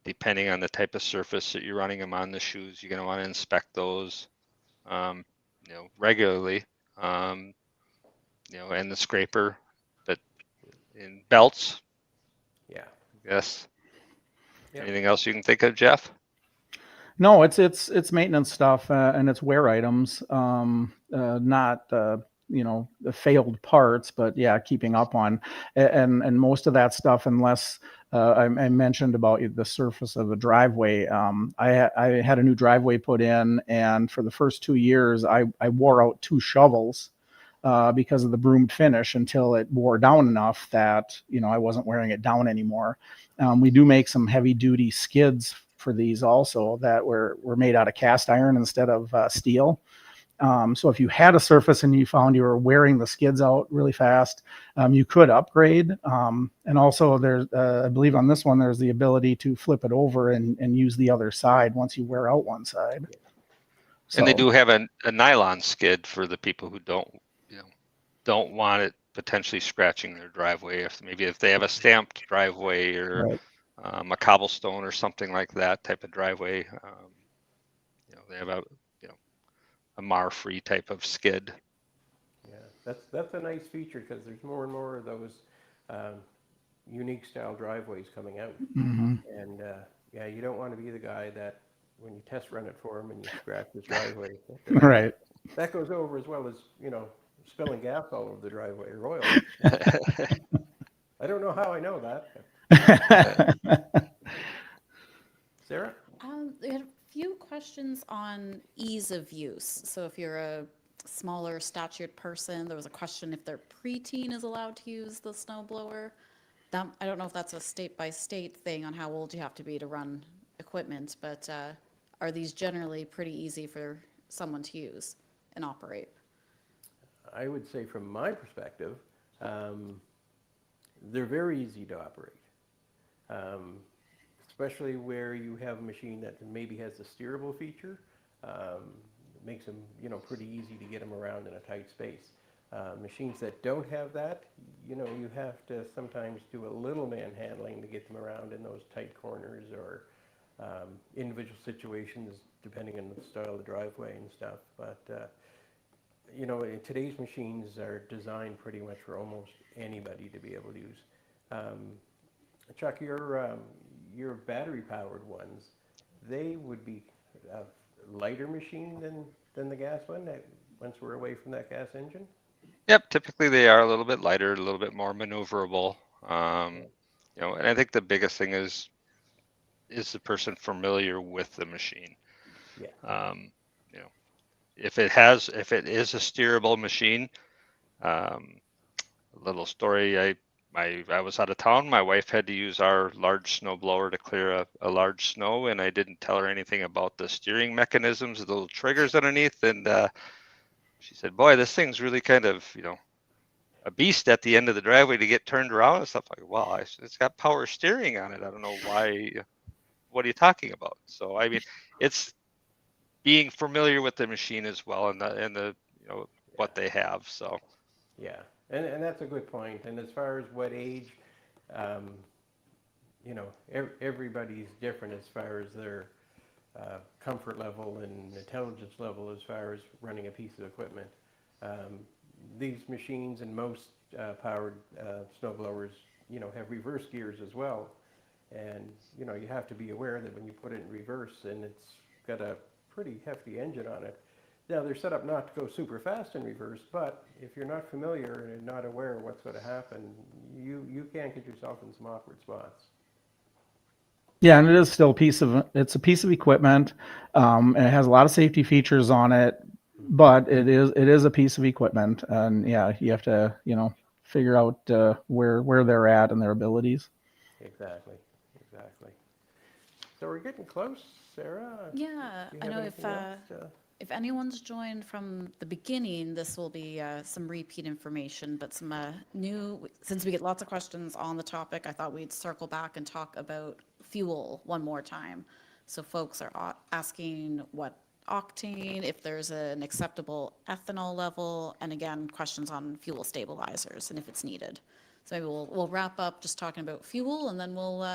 Depending on the type of surface that you're running them on, the shoes, you're going to want to inspect those, regularly. And the scraper, but in belts. Yeah. Yes. Yep. Anything else you can think of, Jeff? No, it's maintenance stuff and it's wear items, not the failed parts, but yeah, keeping up on and most of that stuff, unless I mentioned about the surface of the driveway. I had a new driveway put in, and for the first 2 years, I wore out 2 shovels. Because of the broomed finish, until it wore down enough that I wasn't wearing it down anymore. We do make some heavy duty skids for these also that were made out of cast iron instead of steel. So if you had a surface and you found you were wearing the skids out really fast, you could upgrade. And also there's, I believe on this one, there's the ability to flip it over and use the other side once you wear out one side. So, And they do have a nylon skid for the people who don't want it potentially scratching their driveway. If they have a stamped driveway or right. A cobblestone or something like that type of driveway, they have a mar-free type of skid. Yeah. That's a nice feature because there's more and more of those unique style driveways coming out. Hmm. And yeah, you don't want to be the guy that when you test run it for him and you scratch his driveway, Right. that goes over as well as, you know, spilling gas all over the driveway or oil. I don't know how I know that. Sarah? We had a few questions on ease of use. So if you're a smaller statured person, there was a question if their preteen is allowed to use the snow blower. That, I don't know if that's a state by state thing on how old you have to be to run equipment, but are these generally pretty easy for someone to use and operate? I would say from my perspective, they're very easy to operate. Um, Especially where you have a machine that maybe has a steerable feature. It makes them, you know, pretty easy to get them around in a tight space. Machines that don't have that, you know, you have to sometimes do a little manhandling to get them around in those tight corners or individual situations depending on the style of the driveway and stuff. But, you know, today's machines are designed pretty much for almost anybody to be able to use. Chuck, your battery-powered ones, they would be a lighter machine than the gas one, once we're away from that gas engine? Yep, typically they are a little bit lighter, a little bit more maneuverable. You know, and I think the biggest thing is the person familiar with the machine. Yeah. You know, if it is a steerable machine, a little story, I was out of town. My wife had to use our large snow blower to clear a large snow, and I didn't tell her anything about the steering mechanisms, the little triggers underneath. And she said, "Boy, this thing's really kind of, you know, a beast at the end of the driveway to get turned around and stuff." Like, well, it's got power steering on it. I don't know why. What are you talking about? So, I mean, it's being familiar with the machine as well, and the you know what they have. So. Yeah, and that's a good point. And as far as what age, um, you know, everybody's different as far as their comfort level and intelligence level as far as running a piece of equipment. Um, these machines and most powered snow blowers, you know, have reverse gears as well. And, you know, you have to be aware that when you put it in reverse and it's got a pretty hefty engine on it, now they're set up not to go super fast in reverse, but if you're not familiar and not aware of what's going to happen, you can get yourself in some awkward spots. Yeah, and it is still it's a piece of equipment, and it has a lot of safety features on it, but it is a piece of equipment, and yeah, you have to, you know, figure out where they're at and their abilities. Exactly. So we're getting close, Sarah. Yeah, Do you I have know anything else? if anyone's joined from the beginning, this will be some repeat information, but some new, since we get lots of questions on the topic, I thought we'd circle back and talk about fuel one more time. So folks are asking what octane, if there's an acceptable ethanol level, and again, questions on fuel stabilizers and if it's needed. So maybe we'll wrap up just talking about fuel, and then we'll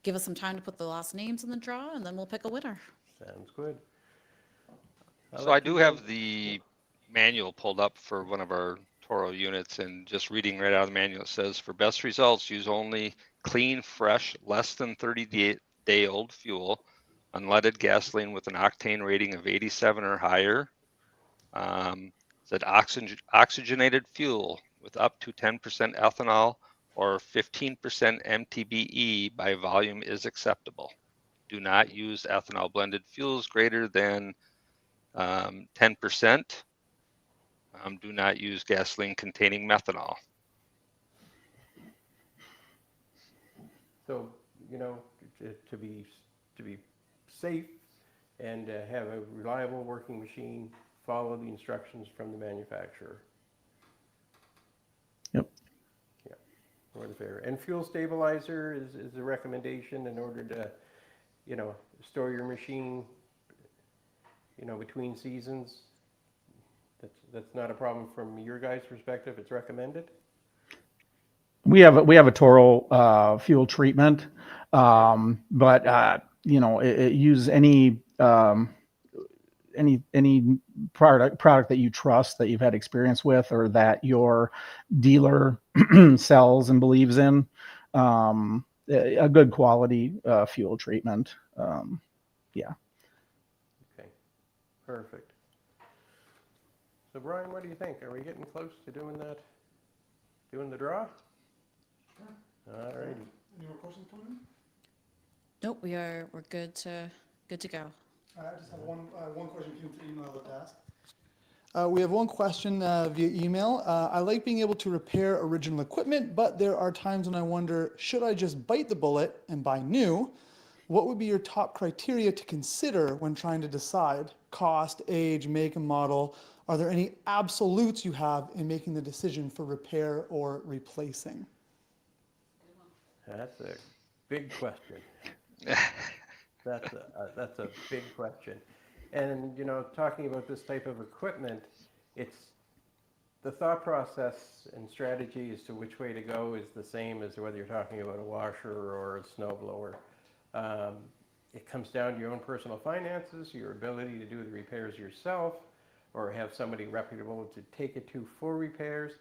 give us some time to put the last names in the draw, and then we'll pick a winner. Sounds good. So I do have the manual pulled up for one of our Toro units, and just reading right out of the manual, it says, for best results, use only clean, fresh, less than 30-day-old fuel, unleaded gasoline with an octane rating of 87 or higher. Said oxygenated fuel with up to 10% ethanol or 15% MTBE by volume is acceptable. Do not use ethanol blended fuels greater than 10%. Do not use gasoline containing methanol. So, you know, to be safe and have a reliable working machine, follow the instructions from the manufacturer. Yep. Yeah, more than fair. And fuel stabilizer is a recommendation in order to, you know, store your machine, you know, between seasons. That's not a problem from your guys' perspective. It's recommended. We have a Toro fuel treatment, but you know, it use any any product that you trust, that you've had experience with, or that your dealer sells and believes in. A good quality fuel treatment. Yeah. Okay, perfect. So Brian, what do you think? Are we getting close to doing the draw? All righty. Any more questions coming in? Nope, we're good to go. I just have one question came through email I'd like to ask. We have one question via email. I like being able to repair original equipment, but there are times when I wonder, should I just bite the bullet and buy new? What would be your top criteria to consider when trying to decide cost, age, make, and model? Are there any absolutes you have in making the decision for repair or replacing? That's a big question. That's a big question. And, you know, talking about this type of equipment, it's the thought process and strategy as to which way to go is the same as whether you're talking about a washer or a snowblower. It comes down to your own personal finances, your ability to do the repairs yourself, or have somebody reputable to take it to for repairs.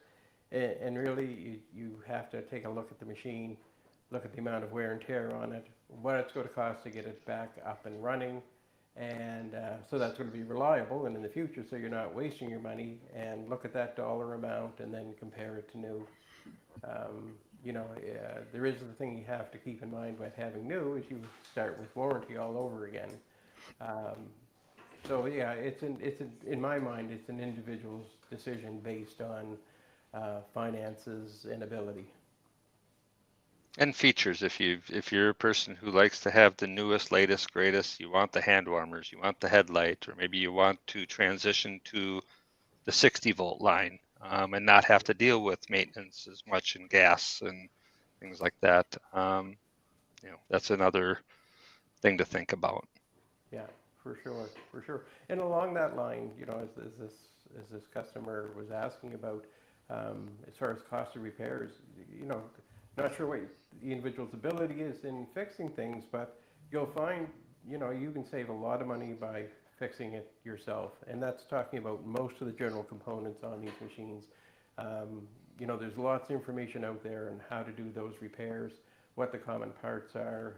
And really, you have to take a look at the machine, look at the amount of wear and tear on it, what it's going to cost to get it back up and running. And so that's going to be reliable and in the future, so you're not wasting your money, and look at that dollar amount and then compare it to new. You know, there is the thing you have to keep in mind with having new is you start with warranty all over again. So yeah, in my mind, it's an individual's decision based on finances and ability. And features, if you're a person who likes to have the newest, latest, greatest, you want the hand warmers, you want the headlight, or maybe you want to transition to the 60-volt line and not have to deal with maintenance as much in gas and things like that. You know, that's another thing to think about. Yeah, for sure. And along that line, you know, as this customer was asking about, as far as cost of repairs, you know, not sure what the individual's ability is in fixing things, but you'll find, you know, you can save a lot of money by fixing it yourself. And that's talking about most of the general components on these machines. You know, there's lots of information out there on how to do those repairs, what the common parts are.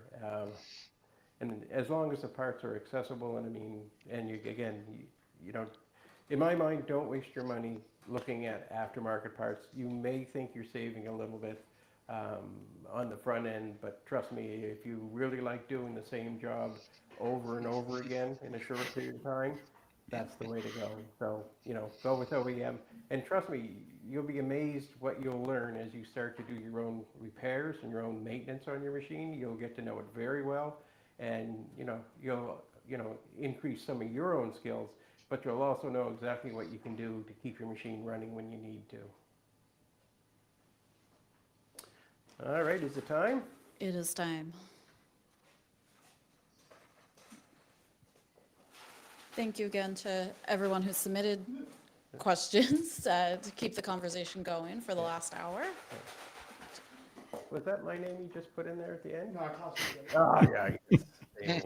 And as long as the parts are accessible, and I mean, and you don't, in my mind, don't waste your money looking at aftermarket parts. You may think you're saving a little bit on the front end, but trust me, if you really like doing the same job over and over again in a short period of time, that's the way to go. So, you know, go with OEM. And trust me, you'll be amazed what you'll learn as you start to do your own repairs and your own maintenance on your machine. You'll get to know it very well. And, you know, you'll increase some of your own skills, but you'll also know exactly what you can do to keep your machine running when you need to. All right, is it time? It is time. Thank you again to everyone who submitted questions to keep the conversation going for the last hour. Was that my name you just put in there at the end? No, I tossed it. Oh, yeah.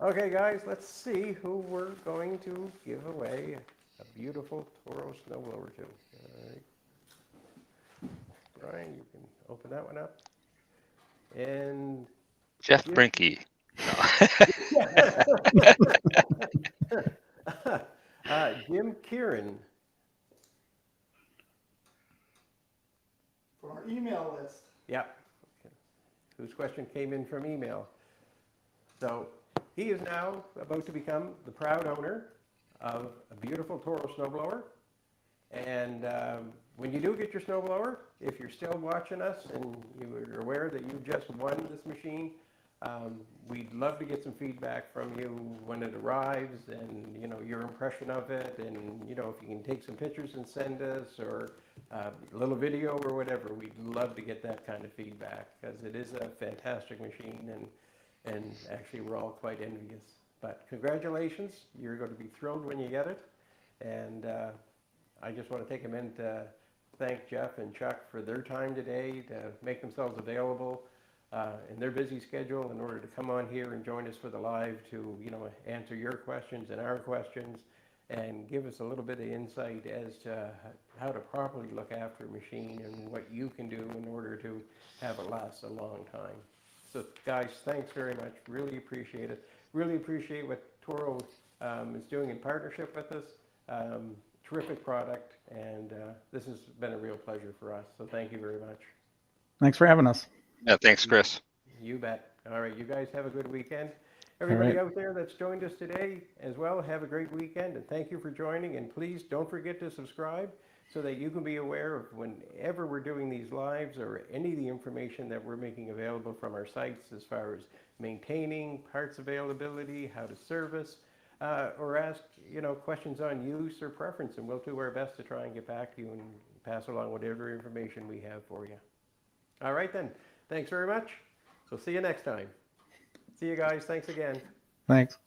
Okay, guys, let's see who we're going to give away a beautiful Toro snowblower to. All right. Brian, you can open that one up. And Jeff Brinke. Jim Kieran. For our email list. Yeah. Whose question came in from email. So he is now about to become the proud owner of a beautiful Toro snowblower. And when you do get your snowblower, if you're still watching us and you're aware that you just won this machine, we'd love to get some feedback from you when it arrives, and you know, your impression of it, and you know, if you can take some pictures and send us, or a little video or whatever, we'd love to get that kind of feedback, because it is a fantastic machine, and actually we're all quite envious. But congratulations, you're going to be thrilled when you get it. And I just want to take a minute to thank Jeff and Chuck for their time today to make themselves available. in their busy schedule in order to come on here and join us for the live to, answer your questions and our questions and give us a little bit of insight as to how to properly look after a machine and what you can do in order to have it last a long time. So guys, thanks very much. Really appreciate it. Really appreciate what Toro is doing in partnership with us. Terrific product, and this has been a real pleasure for us. So thank you very much. Thanks for having us. Yeah, thanks, Chris. You bet. All right, you guys have a good weekend. Everybody out there that's joined us today as well, have a great weekend, and thank you for joining. And please don't forget to subscribe so that you can be aware of whenever we're doing these lives or any of the information that we're making available from our sites as far as maintaining, parts availability, how to service, or ask questions on use or preference, and we'll do our best to try and get back to you and pass along whatever information we have for you. All right then, thanks very much. We'll see you next time. See you guys. Thanks again. Thanks.